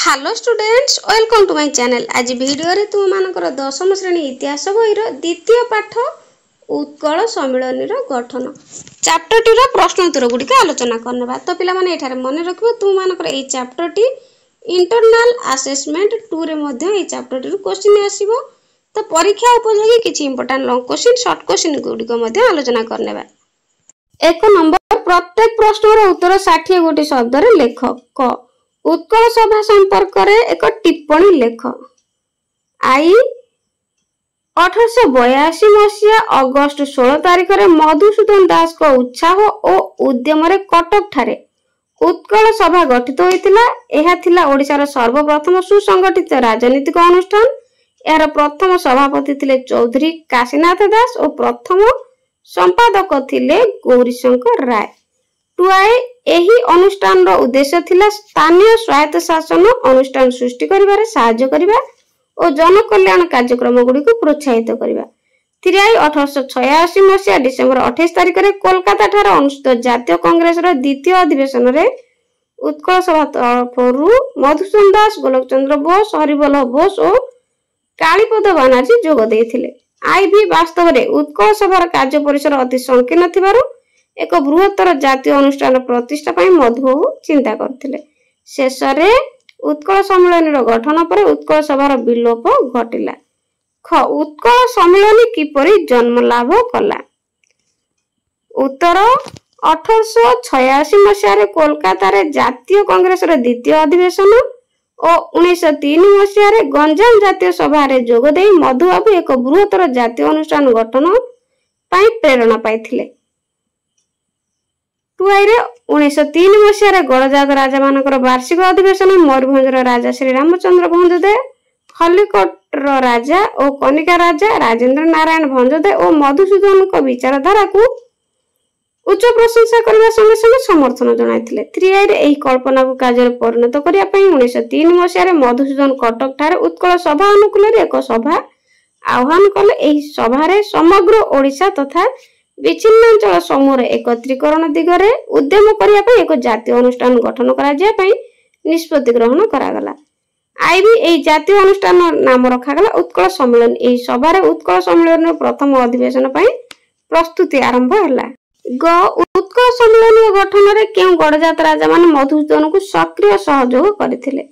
Hello students, welcome to my channel. आज video रे तुम मानकर दशम श्रेणी इतिहास बहीर द्वितीय पाठ उत्कल सम्मिलन गठन चैप्टर टी प्रश्न उत्तर गुड़िक आलोचना करने। तो पिला माने एठारे मन रखिबो तुम मानकर ए चैप्टर टी इंटरनल असेसमेंट 2 रे मध्ये ए चैप्टर टी क्वेश्चन आसीबो। तो परीक्षा उपयोगी किछि important long question short question गुड़िक मध्ये आलोचना करने। एक नंबर, प्रत्येक प्रश्नर उत्तर 60 गोटी शब्द रे लेख। क उत्कल सभा संपर्क रे एक टिप्पणी लेख। आई 1882 मसीहा अगस्त 16 तारिख रे मधुसूदन दास को उत्साह और उद्यम रे कटक ठारे उत्कल सभा गठित होइतिला। एहा थिला ओडिसा रो सर्वप्रथम सुसंगठित राजनीतिक अनुष्ठान। यार प्रथम सभापति थिले चौधरी काशीनाथ दास और प्रथम संपादक थिले गौरीशंकर राय। टुआई एही अनुष्ठान रो उद्देश्य थिला स्थानीय स्वायत्त शासन अनुष्ठान सृष्टि करिबारे सहाय्य करिबा और जन कल्याण कार्यक्रम गुडी को प्रोत्साहित करिबा। थिराई 1886 मसीहा डिसेंबर 28 तारिख रे कोलकाता ठारे अनुष्ठित जातीय कांग्रेस रो द्वितीय अधिवेशन रे उत्कल सभा तरफरु मधुसूदन दास, गोलोक चंद्र बोस, हरिवल्लभ बोस और कालीपद बानर्जी जोग देथिले। आईबी वास्तव रे उत्कल सभार कार्य परिसर अति संकीर्ण थिबारु एक बृहत्तर जातीय अनुष्ठान प्रतिष्ठा पई मधुबाबू चिंता करथिले। शेष रे उत्कल सम्मेलन गठन पर उत्कल सभार विलोप घटिला। ख उत्कल सम्मेलन किपरि जन्म लाभ कला। उत्तर 1886 मसीहा रे कोलकाता रे जातीय कांग्रेस रे द्वितीय अधिवेशन और 1903 मसीहा रे गंजाम जातीय सभा रे जोग देई मधुबाबू एक बृहत्तर जातीय अनुष्ठान गठन पई प्रेरणा पाइथिले। टुआईरे 1903 मसीहा रे गड़जात राजा मानकर वार्षिक अधिवेशन मयूरभंज राजा श्री रामचंद्र भंजदे, खलिकोट राजा और कनिका राजा राजेंद्र नारायण भंजदे और मधुसूदन को विचारधारा को उच्च प्रशंसा करबा संगे संगे समर्थन जणाइथिले। थ्रीआईरे एही कल्पना को कार्य परिणत करिया पई 1903 मसीहा रे मधुसूदन कटक ठारे उत्कल सभा अनुकूल रे एक सभा आह्वान कले। एही सभा रे समग्र ओडिशा तथा विच्छिन्नांचल समूह एकत्रीकरण दिगरे उद्यम करिया पई एक जातीय अनुष्ठान गठन करा जाय पई निष्पत्ति ग्रहण करागला। आईबी एही जातीय अनुष्ठान नाम रखागला उत्कल सम्मेलन। एही सभा रे उत्कल सम्मेलन प्रथम अधिवेशन पई प्रस्तुति आरंभ हला। ग उत्कल सम्मेलन गठन रे केउ गड़जात राजा मान मधुसूदन को सक्रिय सहयोग करथिले।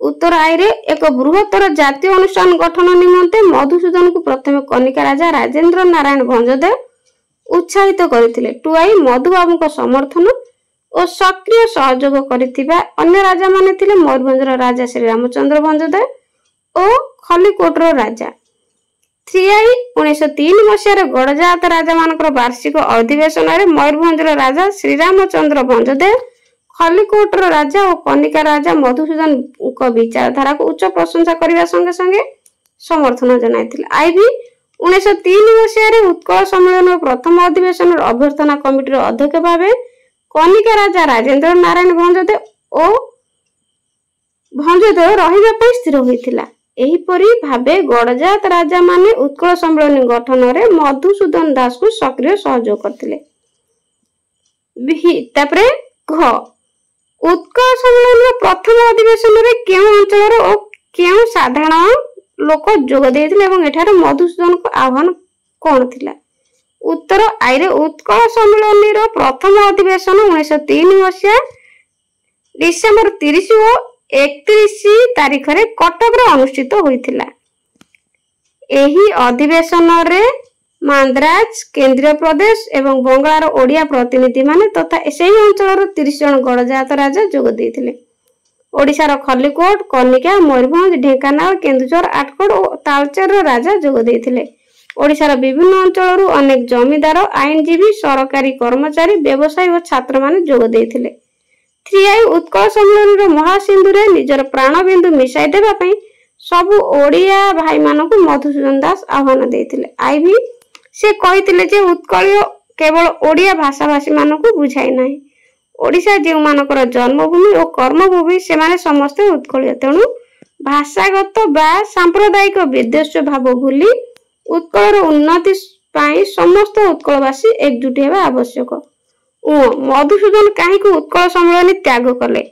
उत्तर आईरे एक बृहत्तर जातीय अनुष्ठान गठन निमंते मधुसूदन को प्रथम कनिका राजा राजेंद्र नारायण भंजदे उत्साहित करथिले। टुआई मधुबाबू को समर्थन और सक्रिय सहयोग करथिबा अन्य राजा माने थिले मयूरभंज राजा श्री रामचंद्र भंजदे और खलिकोट राजा। थ्रीआई 1903 मसीहा रे गड़जात राजा मानकर वार्षिक अधिवेशन रे मयूरभंज राजा श्री रामचंद्र भंजदे, खलिकोट राजा और कनिका राजा मधुसूदन को विचारधारा को उच्च प्रशंसा करबा संगे संगे समर्थन जणाइथिले। आईबी 1903 मसीहा रे उत्कल सम्मेलन प्रथम अधिवेशन अभ्यर्थना कमिटी अध्यक्ष भावे कनिका राजा राजेंद्र नारायण भंजदे और भंजदे रहिबा पई स्थिर होइथिला। एही परि भावे गड़जात राजा माने उत्कल सम्मेलन गठन रे मधुसूदन दास को सक्रिय सहयोग करथिले। तापरे घ उत्कल सम्मेलन प्रथम अधिवेशन रे केउ अंचल और केउ साधारण लोक जोग देथिले एवं एठारे मधुसूदन को आह्वान कोन थिला। उत्तर आईरे उत्कल सम्मेलन रो प्रथम अधिवेशन 1903 मसीहा डिसेंबर 30 और 31 तारिख रे कटक रे अनुष्ठित होइथिला। एही अधिवेशन रे मांद्राज, केंद्रीय प्रदेश एवं बंगाल ओडिया प्रतिनिधि माने तथा सेही अंचल रो 30 जन गड़जात राजा जोग देथिले। ओडिसा रो खलिकोट, कनिका, मयूरभंज, ढेंकानाल, केन्दुझर, आठगड़ और तालचेर राजा जोग देथिले। ओडिसा रो विभिन्न अंचल रो अनेक जमीदार, आईनजीवी, सरकारी कर्मचारी, व्यवसायी और छात्र माने जोग देथिले। थ्रीआई उत्कल सम्मेलन रो महासिंधु रे निजर प्राण बिंदु मिसाई देबा पई सब ओडिया भाई मानन को मधुसूदन दास आह्वान देथिले। आईबी से कहिथिले जे उत्कल केवल ओडिया भाषाभाषी मानन को बुझाई नाही। ओडिशा जे मानकर जन्मभूमि और कर्मभूमि से माने समस्त उत्कलीय, तेणु भाषागत बा सांप्रदायिक विद्वेष भाव भूली उत्कल उन्नति पाई समस्त उत्कलवासी एकजुट हेबा आवश्यक। मधुसूदन काहे को उत्कल सम्मेलन त्याग कले।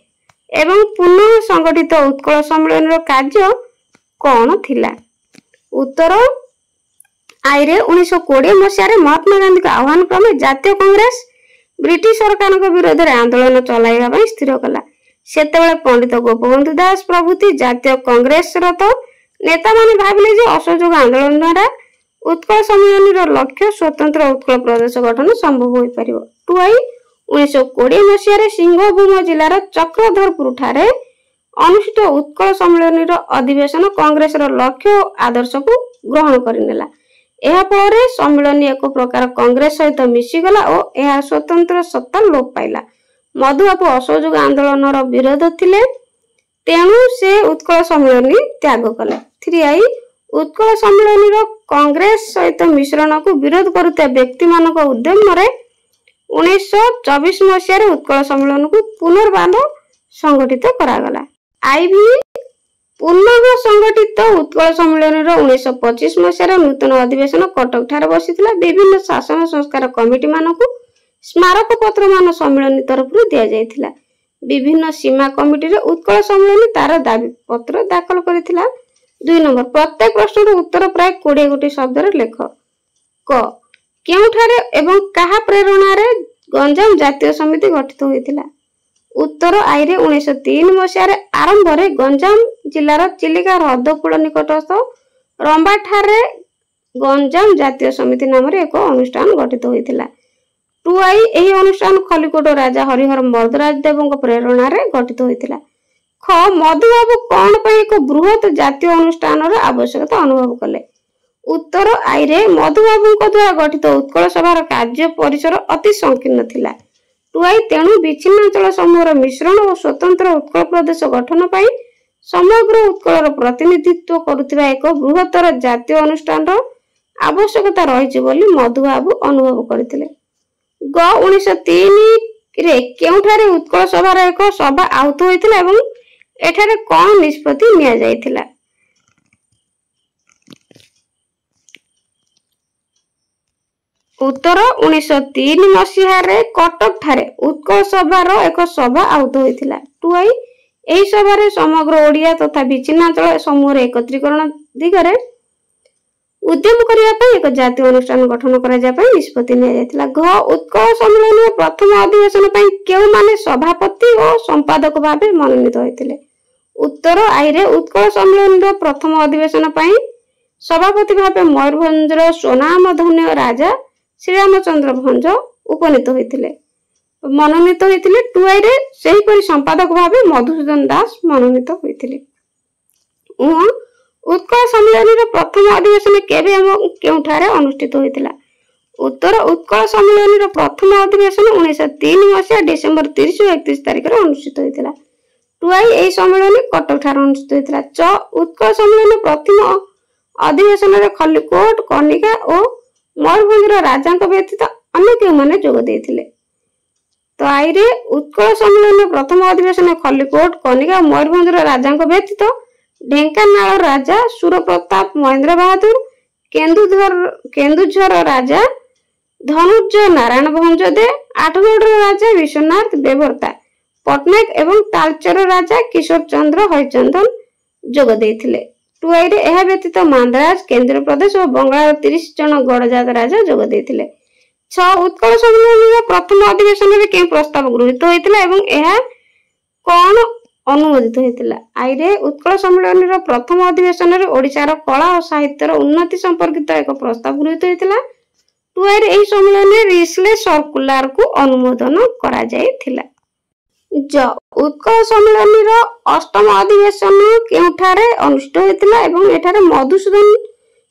एवं पुनः संगठित उत्कल सम्मेलन कार्य कौन थिला? उत्तर आईरे 1920 मसीह महात्मा गांधी आह्वान क्रमे जातीय कांग्रेस ब्रिटिश सरकार विरोध में आंदोलन चलाइबा स्थिर कला। सेतेबेले पंडित गोपबंधु दास प्रभृति जातीय कांग्रेस तो नेता माने भाविले जे असहयोग आंदोलन द्वारा उत्कल सम्मेलन लक्ष्य स्वतंत्र उत्कल प्रदेश गठन संभव हो पारिबो। टुआई 1920 मसीह सिंहभूम जिलार चक्रधरपुर ठारे अनुष्ठित उत्कल सम्मेलन अधिवेशन कांग्रेस लक्ष्य आदर्श को ग्रहण करनेला। यह फल सम्मेलन एक प्रकार कांग्रेस सहित मिशीगला और यह स्वतंत्र सत्ता लोप पाइला। मधुबाबू असहयोग आंदोलन विरोध थिले, तेणु से उत्कल सम्मेलन त्याग कले। 3 उत्कल सम्मेलन कांग्रेस सहित मिश्रण को विरोध करुता व्यक्ति मानक उद्यम 1924 मसीह उत्कल सम्मेलन को पुनर्बार संगठित करागला। आईवी पुनः संगठित उत्कल सम्मेलन 1925 मसीह नूतन अधिवेशन कटक ठारे बसिथिला। विभिन्न शासन संस्कार कमिटी मानक स्मारक पत्र मान सम्मेलन तरफ दिया जायथिला। विभिन्न सीमा कमिटी रे उत्कल सम्मेलन तार दाबी पत्र दाखल करिथिला। 2 नंबर प्रत्येक प्रश्नर उत्तर प्राय 20 गोटी शब्द रे लेख। क केउठारे एवं कहा प्रेरणा रे गंजाम जातीय समिति गठित होइथिला? उत्तर आईरे 1903 मसीह आरंभ रे गंजाम जिलार चिलिका हृदकूल निकटस्थ रंबा ठारे गंजाम जातीय समिति नाम एक अनुष्ठान गठित होइथिला। 2 एही अनुष्ठान खलिकोट राजा हरिहर मर्दराज देव प्रेरणा रे गठित होइथिला। ख मधुबाबू कौन पर एक बृहत जातीय अनुष्ठान आवश्यकता अनुभव कले? उत्तर आईरे मधुबाबू द्वारा गठित उत्कल सभार कार्य परिसर अति संकीर्ण थिला। 2 तेणु विच्छिन्नांचल समूहर मिश्रण और स्वतंत्र उत्कल प्रदेश गठन पाई समग्र उत्कलर प्रतिनिधित्व करुथिबा एक बृहत्तर जातीय अनुष्ठान आवश्यकता रही बोली मधुबाबू अनुभव करथिले। ग 1903 रे केउठारे उत्कल सभार एक सभा आहुत होइथिला एवं एठारे कौन निष्पत्ति निया जायथिला? उत्तर 1903 मसीह कटक ठारे उत्कल सभार एक सभा आहुत होइथिला। 2 एही सभारे समग्र ओडिया तथा विच्छिन्नांचल समूह एकत्रीकरण दिगरे उद्यम करिया पई एक जातीय अनुष्ठान गठन करा जा पई निष्पत्ति निया जायथिला। घ उत्कल सम्मेलन प्रथम अधिवेशन पई केउ माने सभापति और संपादक भाबे मनोनीत होइथिले? उत्तर आईरे उत्कल सम्मेलन प्रथम अधिवेशन पई सभापति भाबे मयूरभंजर सोनाम धन्य राजा श्रीरामचंद्र भंज उपनीत होइथिले मनोनीत होइथिले। 2 रे सेही परि संपादक भाबे मधुसूदन दास मनोनीत होइथिले। उत्कल सम्मेलन प्रथम अधिवेशन केबे एवं केउठारे अनुष्ठित होइथिला? उत्तर उत्कल सम्मेलन प्रथम अधिवेशन 1903 मसीह डिसेंबर 30 और 31 तारिख रे अनुष्ठित होइथिला। 2 एही सम्मेलन कटक ठारे अनुष्ठित होइथिला। च उत्कल सम्मेलन प्रथम अधिवेशन रे खलिकोट कनिका और मयूरभंजर राजा व्यतीत अन्य केउ माने जोग देथिले? तो आईरे उत्कल सम्मेलन प्रथम अधिवेशन खलिकोट कनिका मयूरभंजर राजा व्यतीत ढेंकानाल राजा सुरप्रताप महेंद्र बहादुर, केन्दुझर राजा धनुर्जय नारायण भंजदे, आठगढ़ राजा विश्वनाथ बेबर्ता पटनायक एवं तालचर राजा किशोर चंद्र हरिचंदन जोग देथिले। 2 रे एहा व्यतीत मांद्राज केंद्र प्रदेश और बंगाल 30 जन गड़जात राजा जोग देथिले। 6 उत्कल सम्मेलन प्रथम अधिवेशन रे के प्रस्ताव गृहीत होइतिला एवं एहा कोन अनुमोदित होइतिला? आईरे उत्कल सम्मेलन प्रथम अधिवेशन रे ओडिशार कला और साहित्यर उन्नति संपर्कित एक प्रस्ताव गृहीत होइतिला। 2 रे एही सम्मेलन रे रिस्ले सर्कुलर को अनुमोदन करा जायथिला। ज उत्कल सम्मेलन अष्टम अधिवेशन केउठारे अनुष्ठित होइतिला एवं एठारे मधुसूदन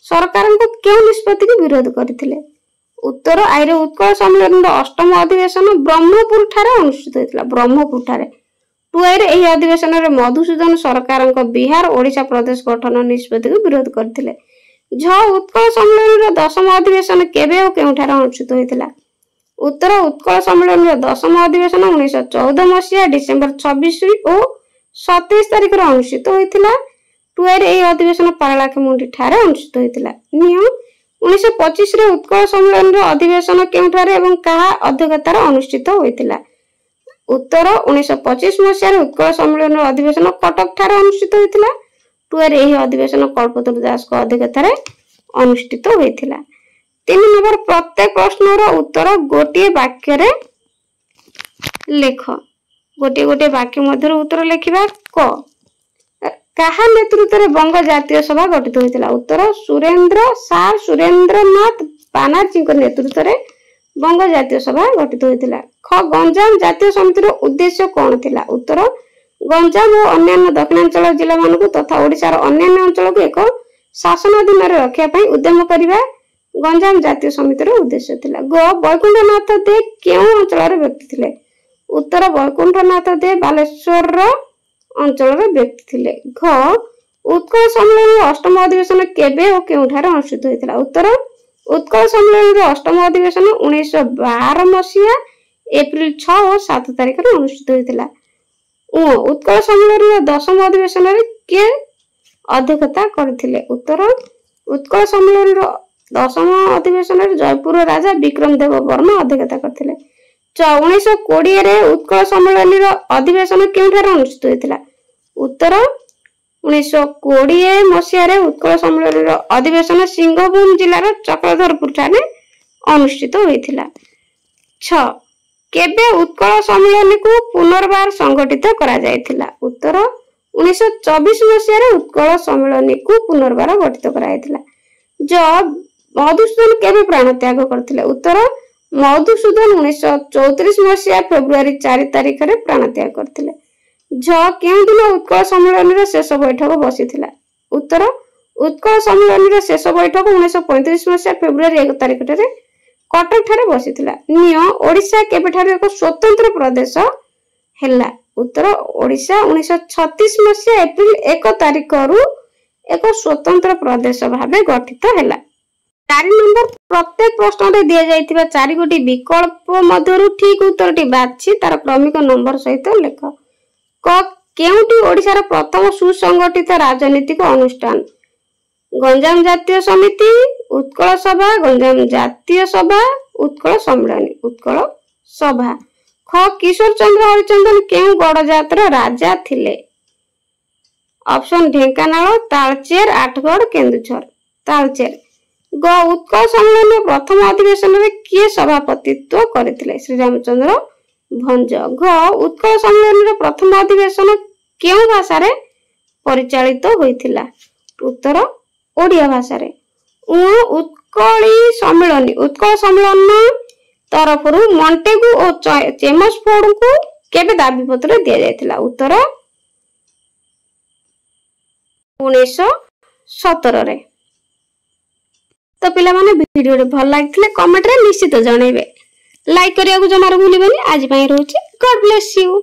सरकार को केउ निष्पत्ति को विरोध करथिले? उत्तर आईरे उत्कल सम्मेलन अष्टम अधिवेशन ब्रह्मपुर ठारे अनुष्ठित होइतिला। ब्रह्मपुर ठारे 2 रे एही अधिवेशन रे मधुसूदन सरकार बिहार ओडिशा प्रदेश गठन निष्पत्ति को विरोध करथिले। झ उत्कल सम्मेलन दशम अधिवेशन केबे और केउठारे अनुष्ठित होइतिला? उत्तर उत्कल सम्मेलन दशम अधिवेशन 1914 मसीहा डिसेंबर 26 और 27 तारिख रे अनुष्ठित होइतिला। 2 रे एही अधिवेशन पारलाखेमुंडी ठारे अनुष्ठित होइतिला। नियम 1925 रे उत्कल सम्मेलन अधिवेशन केउठारे एवं कहा अध्यक्षतार अनुष्ठित होइतिला? उत्तर 1925 मसीह उत्कल सम्मेलन अधिवेशन कटक ठारे अनुष्ठित होइतिला। टुएर एही अधिवेशन कल्पतरु दास को अध्यक्षतार अनुष्ठित होइतिला। 3 नंबर प्रत्येक प्रश्नर उत्तर गोटे वाक्य रे लेख। गोटे गोटे वाक्य मध्य उत्तर लिखिबा। क कहा नेतृत्व में बंग जातीय सभा गठित होइतिला? उत्तर सार सुरेंद्रनाथ बानर्जी नेतृत्व में बंग जातीय सभा गठित होइतिला। ख गंजाम जातीय समिति उद्देश्य कौन थिला? उत्तर गंजाम और अन्य दक्षिणांचल जिला मानक तथा ओडिशार अन्य अंचल को एक शासनाधीन रखा उद्यम करने गंजाम जातीय समितिर उद्देश्य थिला। ग वैकुंठनाथ दे केउ अंचल व्यक्ति थिले? उत्तर वैकुंठनाथ दे बालेश्वर अंचल व्यक्ति थिले। घ उत्कल सम्मेलन अष्टम अधिवेशन केबे और केउठारे अनुष्ठित होइतिला? उत्तर उत्कल सम्मेलन अष्टम अधिवेशन 1912 मसीहा एप्रिल 6 और 7 तारिख रे अनुष्ठित होइतिला। उत्कल सम्मेलन दशम अधिवेशन रे के अध्यक्षता करथिले? उत्तर उत्कल सम्मेलन दशम अधिवेशन रे जयपुर राजा विक्रम देव वर्मा अध्यक्षता करथिले। 1920 रे उत्कल सम्मेलन अधिवेशन केउठारे अनुष्ठित होइतिला? उत्तर 1920 मसीह उत्कल सम्मेलन अधिवेशन सिंहभूम जिलार चक्रधरपुर ठाने अनुष्ठित होइतिला। 6 केबे उत्कल सम्मेलन को पुनर्बार संगठित करा जायतिला? उत्तर 1924 मसीह उत्कल सम्मेलन को पुनर्बार गठित करा जायतिला। ज मधुसूदन केबे प्राण त्याग करथिले? उत्तर मधुसूदन 1934 मसीहा फेब्रुआरी 4 तारिख रे प्राण त्याग करथिले। झ केउ दिन उत्कल सम्मेलन रे शेष बैठक बसिथिला? उत्तर उत्कल सम्मेलन रे शेष बैठक 1935 मसीहा फेब्रुआरी 1 तारिख रे कटक ठारे बसिथिला। निय ओडिशा केबे ठारे एक स्वतंत्र प्रदेश हैला? उत्तर ओडिशा 1936 मसीहा एप्रिल 1 तारिख रु एक स्वतंत्र प्रदेश भाबे गठित हैला। 4 नंबर प्रत्येक प्रश्न रे दिया जाइतिबा 4 गोटी विकल्प मध्यरु ठीक उत्तरटी बाछि तार क्रमिक नंबर सहित लेख। क केउटी ओडिशार प्रथम सुसंगठित राजनीतिक अनुष्ठान? गंजाम जातीय समिति, उत्कल सभा, गंजाम जातीय सभा, उत्कल सम्मेलन, उत्कल सभा। ख किशोर चंद्र हरिचंदन केउ गड़जातर राजा थिले? ऑप्शन ढेंकानाल, तालचेर, आठगढ़, केन्दुझर। तालचेर। ग उत्कल सम्मेलन प्रथम अधिवेशन रे किए सभापतित्व करथिले? श्री रामचंद्र भंज। घ उत्कल सम्मेलन प्रथम अधिवेशन केउ भाषा रे परिचालित होइथिला? उत्तर ओडिया भाषा रे। उत्कल सम्मेलन तरफरु मॉन्टेगु और चेम्सफोर्ड को केबे दाबी पत्र दिया जायतिला? उत्तर 1917 रे। तो पिला माने वीडियो रे भल लागिथिले कमेंट रे निश्चित जणाइबे। लाइक करिया को जमार भूलिबेनी। आज पई रहउची। God bless you.